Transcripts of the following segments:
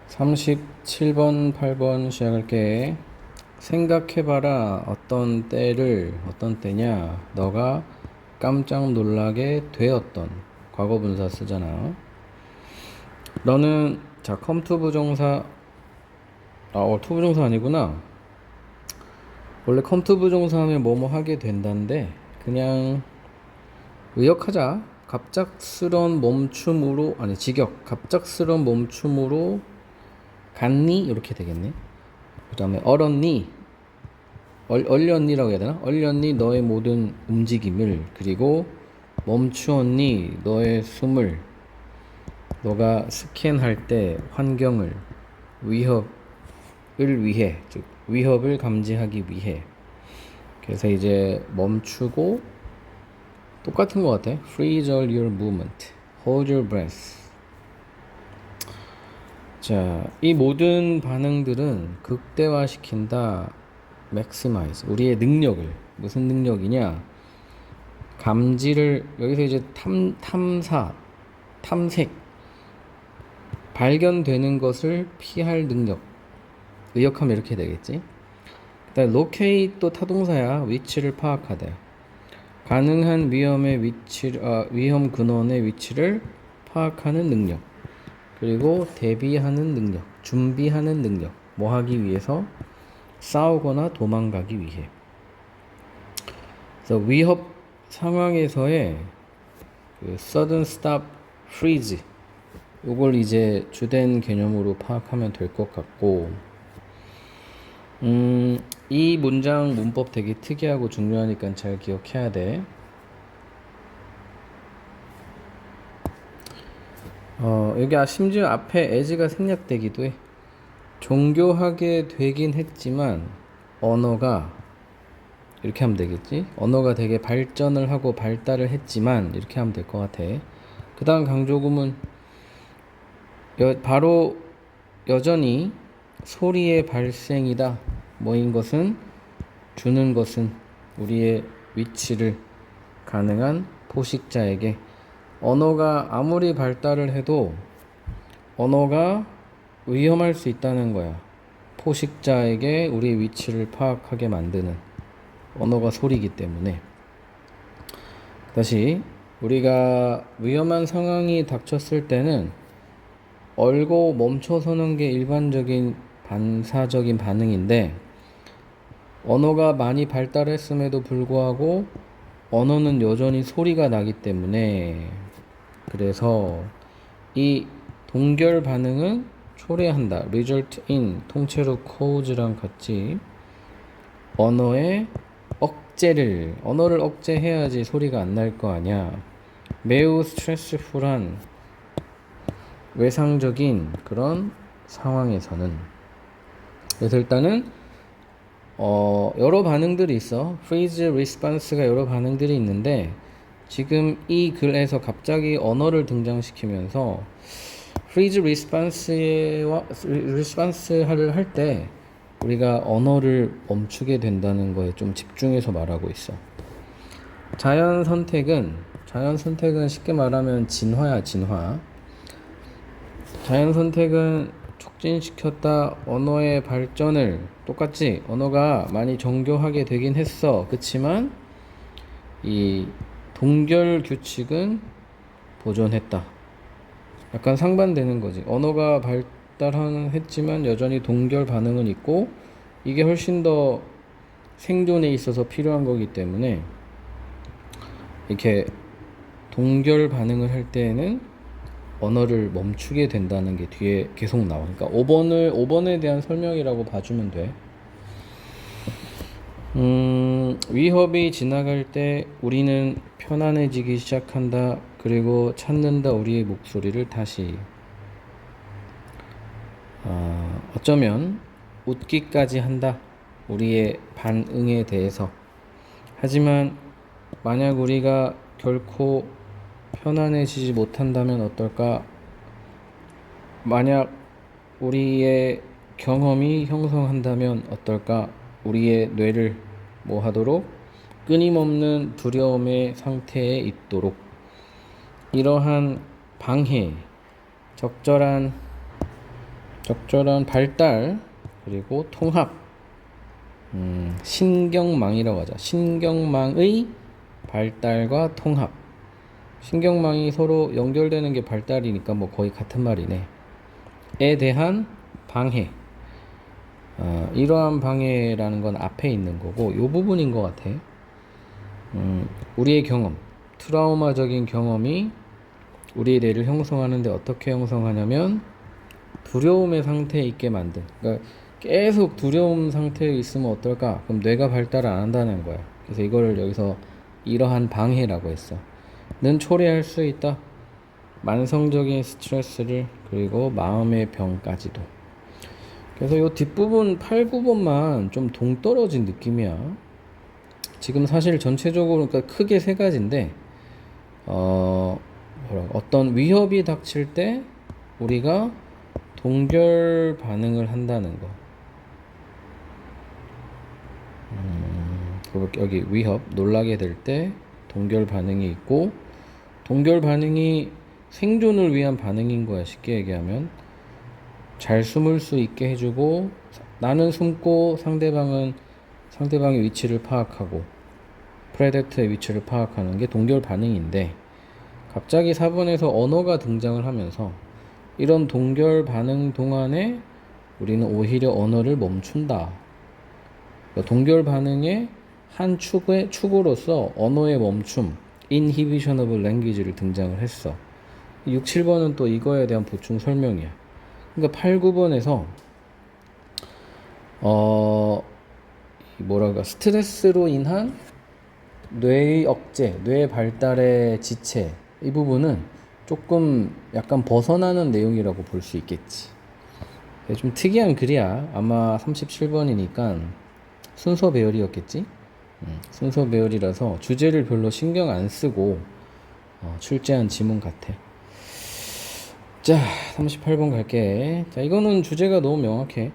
37번, 8번 시작할게. 생각해봐라. 어떤 때냐? 너가 깜짝 놀라게 되었던 과거분사 쓰잖아. 너는, 자, 컴투 부정사, 투 부정사 아니구나. 원래 컴투 부정사 하면 뭐뭐 하게 된다는데, 그냥 의역하자. 갑작스런 멈춤으로, 아니, 갑작스런 멈춤으로 갔니? 이렇게 되겠네. 그 다음에 얼었니? 얼렸니라고 해야 되나? 얼렸니? 너의 모든 움직임을. 그리고 멈추었니? 너의 숨을. 너가 스캔할 때 환경을. 위협을 위해. 즉 위협을 감지하기 위해. 그래서 이제 멈추고 똑같은 것 같아. Freeze all your movement. Hold your breath. 자, 이 모든 반응들은 극대화시킨다. maximize. 우리의 능력을. 무슨 능력이냐? 감지를, 여기서 이제 탐색. 발견되는 것을 피할 능력. 의역하면 이렇게 되겠지. 그다음 locate 또 타동사야. 위치를 파악하다. 가능한 위험 근원의 위치를 파악하는 능력. 그리고 대비하는 능력, 준비하는 능력. 뭐 하기 위해서? 싸우거나 도망가기 위해. 그래서 위협 상황에서의 그 sudden stop, freeze. 요걸 이제 주된 개념으로 파악하면 될 것 같고, 이 문장 문법 되게 특이하고 중요하니까 잘 기억해야 돼. 여기 심지어 앞에 as가 생략되기도 해. 종교하게 되긴 했지만 언어가 이렇게 하면 되겠지. 언어가 되게 발전을 하고 발달을 했지만 이렇게 하면 될 것 같아. 그 다음 강조구문 바로 여전히 소리의 발생이다. 뭐인 것은? 주는 것은 우리의 위치를 가능한 포식자에게. 언어가 아무리 발달을 해도 언어가 위험할 수 있다는 거야. 포식자에게 우리의 위치를 파악하게 만드는 언어가 소리이기 때문에. 다시, 우리가 위험한 상황이 닥쳤을 때는 얼고 멈춰서는 게 일반적인 반사적인 반응인데, 언어가 많이 발달했음에도 불구하고 언어는 여전히 소리가 나기 때문에, 그래서 이 동결 반응은 초래한다. result in 통째로 cause랑 같이 언어를 억제해야지 소리가 안 날 거 아니야. 매우 스트레스풀한 외상적인 그런 상황에서는. 그래서 일단은 여러 반응들이 있어. freeze response가 여러 반응들이 있는데, 지금 이 글에서 갑자기 언어를 등장시키면서 freeze response를 할 때 우리가 언어를 멈추게 된다는 거에 좀 집중해서 말하고 있어. 자연 선택은 쉽게 말하면 진화야, 진화. 자연 선택은 촉진시켰다. 언어의 발전을 똑같지. 언어가 많이 정교하게 되긴 했어. 그치만 이 동결 규칙은 보존했다. 약간 상반되는 거지. 언어가 발달했지만 여전히 동결 반응은 있고, 이게 훨씬 더 생존에 있어서 필요한 거기 때문에 이렇게 동결 반응을 할 때에는 언어를 멈추게 된다는 게 뒤에 계속 나와. 그러니까 5번에 대한 설명이라고 봐주면 돼. 위협이 지나갈 때 우리는 편안해지기 시작한다. 그리고 찾는다. 우리의 목소리를 다시. 어쩌면 웃기까지 한다. 우리의 반응에 대해서. 하지만 만약 우리가 결코 편안해지지 못한다면 어떨까? 만약 우리의 경험이 형성한다면 어떨까? 우리의 뇌를 뭐 하도록? 끊임없는 두려움의 상태에 있도록. 이러한 방해, 적절한 적절한 발달 그리고 통합, 신경망이라고 하죠. 신경망의 발달과 통합. 신경망이 서로 연결되는 게 발달이니까 뭐 거의 같은 말이네. 에 대한 방해. 이러한 방해라는 건 앞에 있는 거고 요 부분인 것 같아. 우리의 경험, 트라우마적인 경험이 우리의 뇌를 형성하는데 어떻게 형성하냐면 두려움의 상태에 있게 만든. 그러니까 계속 두려움 상태에 있으면 어떨까? 그럼 뇌가 발달을 안 한다는 거야. 그래서 이걸 여기서 이러한 방해라고 했어. 는 초래할 수 있다. 만성적인 스트레스를 그리고 마음의 병까지도. 그래서 이 뒷부분 8, 9번만 좀 동떨어진 느낌이야. 지금 사실 전체적으로 그러니까 크게 세 가지인데 어떤 위협이 닥칠 때 우리가 동결 반응을 한다는 거. 여기 위협, 놀라게 될 때 동결 반응이 있고 동결 반응이 생존을 위한 반응인 거야. 쉽게 얘기하면 잘 숨을 수 있게 해주고 나는 숨고 상대방의 위치를 파악하고 프레데터의 위치를 파악하는 게 동결 반응인데 갑자기 4번에서 언어가 등장을 하면서 이런 동결 반응 동안에 우리는 오히려 언어를 멈춘다. 그러니까 동결 반응의 한 축으로서 언어의 멈춤, inhibition of language를 등장을 했어. 6, 7번은 또 이거에 대한 보충 설명이야. 그러니까 8, 9번에서 스트레스로 인한 뇌의 억제, 뇌 발달의 지체 이 부분은 조금 약간 벗어나는 내용이라고 볼 수 있겠지. 좀 특이한 글이야. 아마 37번이니까 순서 배열이었겠지. 순서 배열이라서 주제를 별로 신경 안 쓰고 출제한 지문 같아. 자, 38번 갈게. 자, 이거는 주제가 너무 명확해.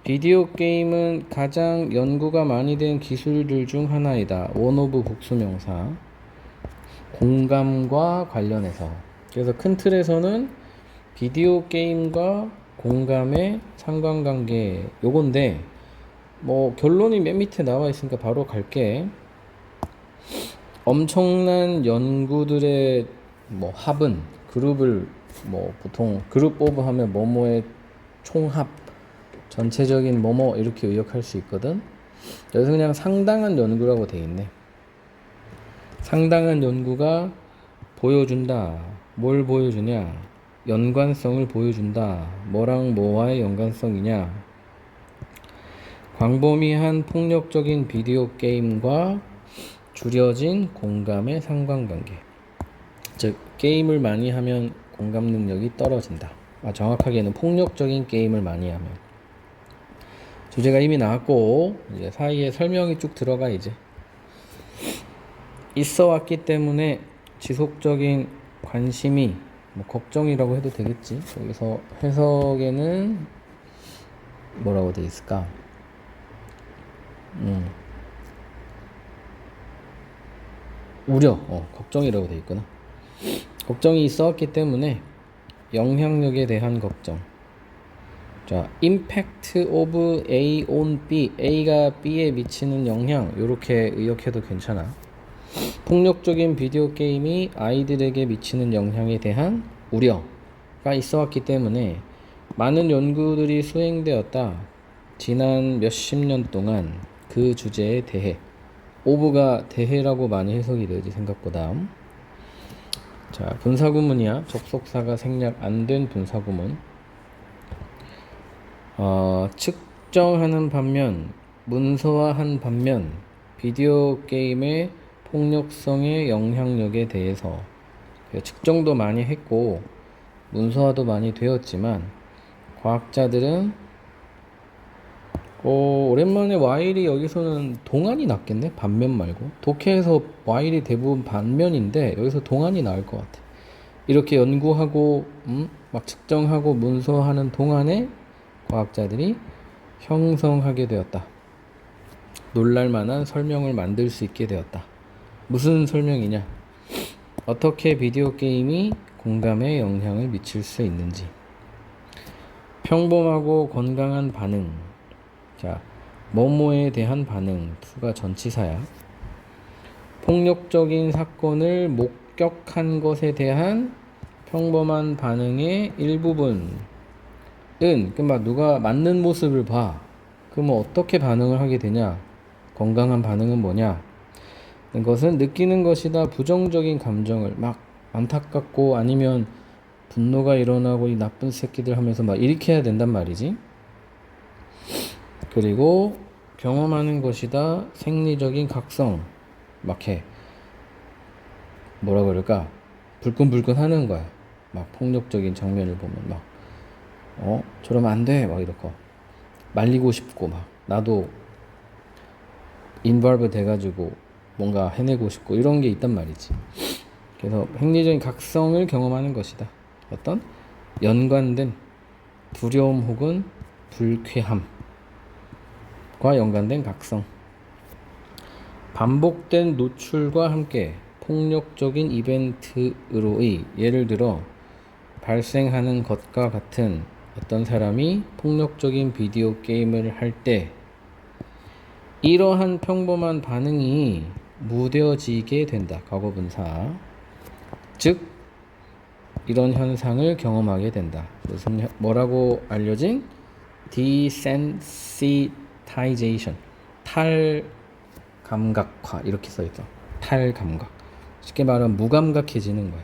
비디오 게임은 가장 연구가 많이 된 기술들 중 하나이다. 원오브 복수명사. 공감과 관련해서. 그래서 큰 틀에서는 비디오 게임과 공감의 상관관계 요건데 뭐 결론이 맨 밑에 나와 있으니까 바로 갈게. 엄청난 연구들의 뭐 합은 그룹을 뭐 보통 그룹 오브 하면 뭐뭐의 총합 전체적인 뭐뭐 이렇게 의역할 수 있거든. 여기서 그냥 상당한 연구라고 돼 있네. 상당한 연구가 보여준다. 뭘 보여주냐? 연관성을 보여준다. 뭐랑 뭐와의 연관성이냐? 광범위한 폭력적인 비디오 게임과 줄여진 공감의 상관관계. 즉 게임을 많이 하면 공감 능력이 떨어진다. 정확하게는 폭력적인 게임을 많이 하면. 주제가 이미 나왔고 이제 사이에 설명이 쭉 들어가 이제. 있어 왔기 때문에 지속적인 관심이 뭐 걱정이라고 해도 되겠지. 여기서 해석에는 뭐라고 돼 있을까? 우려, 걱정이라고 돼 있구나. 걱정이 있었기 때문에 영향력에 대한 걱정. 자, impact of A on B, A가 B에 미치는 영향, 이렇게 의역해도 괜찮아. 폭력적인 비디오 게임이 아이들에게 미치는 영향에 대한 우려가 있어왔기 때문에 많은 연구들이 수행되었다. 지난 몇십 년 동안 그 주제에 대해. 오브가 대해라고 많이 해석이 되지 생각보다. 자, 분사구문이야. 접속사가 생략 안 된 분사구문. 측정하는 반면, 문서화한 반면 비디오 게임의 폭력성의 영향력에 대해서 측정도 많이 했고 문서화도 많이 되었지만 과학자들은 오랜만에 와일이 여기서는 동안이 낫겠네? 반면 말고. 독해에서 와일이 대부분 반면인데 여기서 동안이 나을 것 같아. 이렇게 연구하고 막 측정하고 문서하는 동안에 과학자들이 형성하게 되었다. 놀랄만한 설명을 만들 수 있게 되었다. 무슨 설명이냐? 어떻게 비디오 게임이 공감에 영향을 미칠 수 있는지. 평범하고 건강한 반응. 자, 뭐뭐에 대한 반응. to가 전치사야. 폭력적인 사건을 목격한 것에 대한 평범한 반응의 일부분은, 그러니까 누가 맞는 모습을 봐. 그러면 어떻게 반응을 하게 되냐? 건강한 반응은 뭐냐? 그것은 느끼는 것이다. 부정적인 감정을 막 안타깝고 아니면 분노가 일어나고 이 나쁜 새끼들 하면서 막 일으켜야 된단 말이지. 그리고 경험하는 것이다. 생리적인 각성. 막 해. 뭐라 그럴까? 불끈불끈 하는 거야. 막 폭력적인 장면을 보면 막 저러면 안 돼. 막 이렇게 말리고 싶고 막 나도 인벌브 돼가지고 뭔가 해내고 싶고 이런 게 있단 말이지. 그래서 행리적인 각성을 경험하는 것이다. 어떤 연관된 두려움 혹은 불쾌함과 연관된 각성. 반복된 노출과 함께 폭력적인 이벤트로의, 예를 들어 발생하는 것과 같은 어떤 사람이 폭력적인 비디오 게임을 할 때 이러한 평범한 반응이 무뎌지게 된다. 과거분사. 즉 이런 현상을 경험하게 된다. 무슨 뭐라고 알려진? desensitization. 탈감각화 이렇게 써있어. 탈감각. 쉽게 말하면 무감각해지는 거야.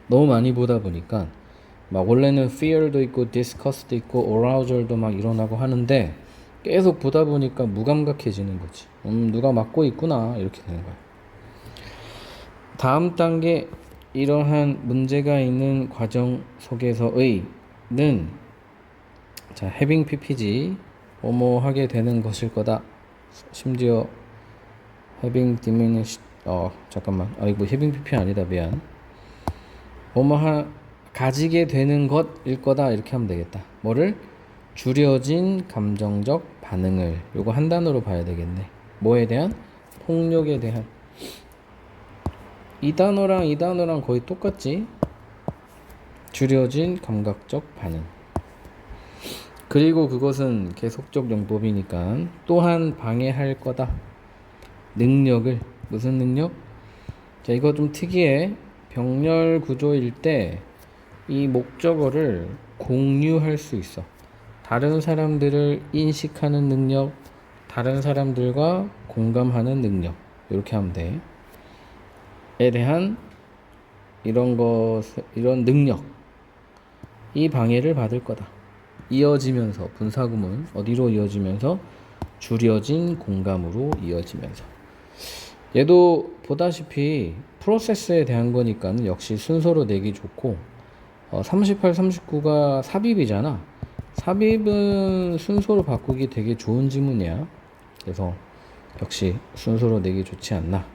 너무 많이 보다 보니까 막 원래는 fear도 있고 disgust도 있고 arousal도 막 일어나고 하는데 계속 보다 보니까 무감각해지는 거지. 누가 맡고 있구나 이렇게 되는 거야. 다음 단계, 이러한 문제가 있는 과정 속에서의는, 자, having ppg 뭐뭐 하게 되는 것일 거다. 심지어 having diminished, 잠깐만, 이거 having pp 아니다. 미안. 뭐뭐 가지게 되는 것일 거다 이렇게 하면 되겠다. 뭐를? 줄여진 감정적 반응을. 요거 한 단어로 봐야 되겠네. 뭐에 대한? 폭력에 대한. 이 단어랑 거의 똑같지? 줄여진 감각적 반응. 그리고 그것은 계속적 용법이니까 또한 방해할 거다. 능력을. 무슨 능력? 자, 이거 좀 특이해. 병렬 구조일 때 이 목적어를 공유할 수 있어. 다른 사람들을 인식하는 능력, 다른 사람들과 공감하는 능력. 이렇게 하면 돼. 에 대한 이런 능력, 이 방해를 받을 거다. 이어지면서 분사구문 어디로 이어지면서? 줄여진 공감으로 이어지면서. 얘도 보다시피 프로세스에 대한 거니까 역시 순서로 내기 좋고, 38, 39가 삽입이잖아. 삽입은 순서로 바꾸기 되게 좋은 지문이야. 그래서 역시 순서로 내기 좋지 않나.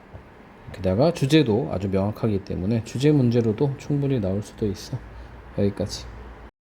게다가 주제도 아주 명확하기 때문에 주제 문제로도 충분히 나올 수도 있어. 여기까지.